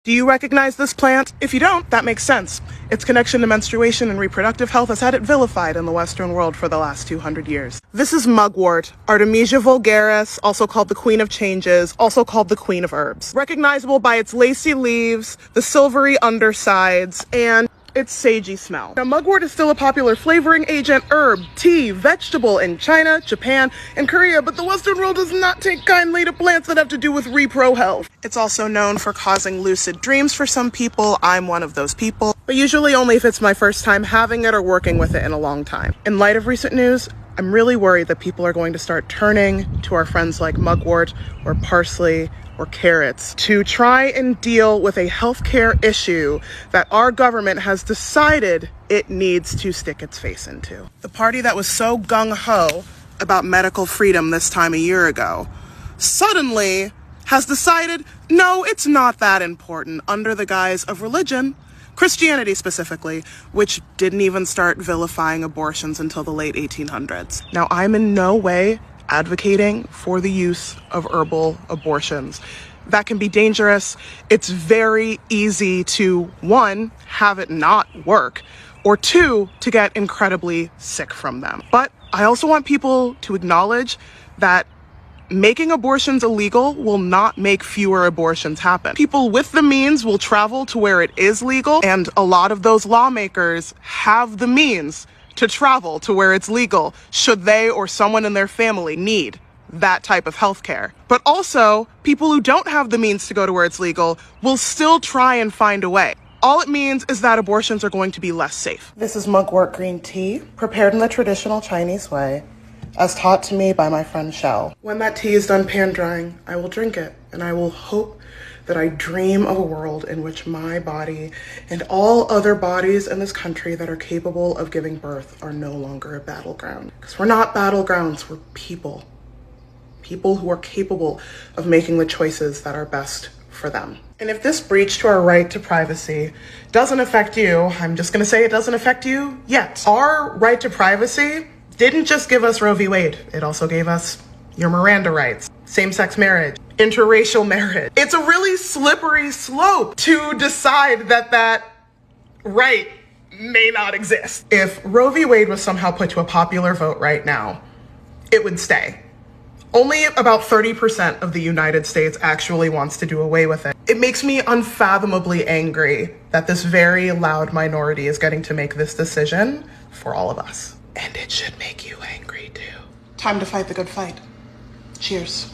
Do you recognize this plant? If you don't, that makes sense. Its connection to menstruation and reproductive health has had it vilified in the Western world for the last 200 years. This is mugwort, Artemisia vulgaris, also called the Queen of Changes, also called the Queen of Herbs. Recognizable by its lacy leaves, the silvery undersides, and its sagey smell. Now, mugwort is still a popular flavoring agent, herb, tea, vegetable in China, Japan, and Korea, but the Western world does not take kindly to plants that have to do with repro health. It's also known for causing lucid dreams for some people. I'm one of those people, but usually only if it's my first time having it or working with it in a long time. In light of recent news, I'm really worried that people are going to start turning to our friends like mugwort or parsley or carrots to try and deal with a healthcare issue that our government has decided it needs to stick its face into. The party that was so gung-ho about medical freedom this time a year ago suddenly has decided, no, it's not that important under the guise of religion, Christianity specifically, which didn't even start vilifying abortions until the late 1800s. Now, I'm in no way advocating for the use of herbal abortions. That can be dangerous. It's very easy to, one, have it not work, or two, to get incredibly sick from them. But I also want people to acknowledge that making abortions illegal will not make fewer abortions happen. People with the means will travel to where it is legal, and a lot of those lawmakers have the means to travel to where it's legal, should they or someone in their family need that type of healthcare. But also, people who don't have the means to go to where it's legal will still try and find a way. All it means is that abortions are going to be less safe. This is mugwort green tea, prepared in the traditional Chinese way, as taught to me by my friend Shell. When that tea is done pan drying, I will drink it, and I will hope that I dream of a world in which my body and all other bodies in this country that are capable of giving birth are no longer a battleground. Because we're not battlegrounds, we're people. People who are capable of making the choices that are best for them. And if this breach to our right to privacy doesn't affect you, I'm just gonna say it doesn't affect you yet. Our right to privacy didn't just give us Roe v. Wade, it also gave us your Miranda rights, same-sex marriage, interracial marriage. It's a really slippery slope to decide that that right may not exist. If Roe v. Wade was somehow put to a popular vote right now, it would stay. Only about 30% of the United States actually wants to do away with it. It makes me unfathomably angry that this very loud minority is getting to make this decision for all of us. And it should make you angry too. Time to fight the good fight. Cheers.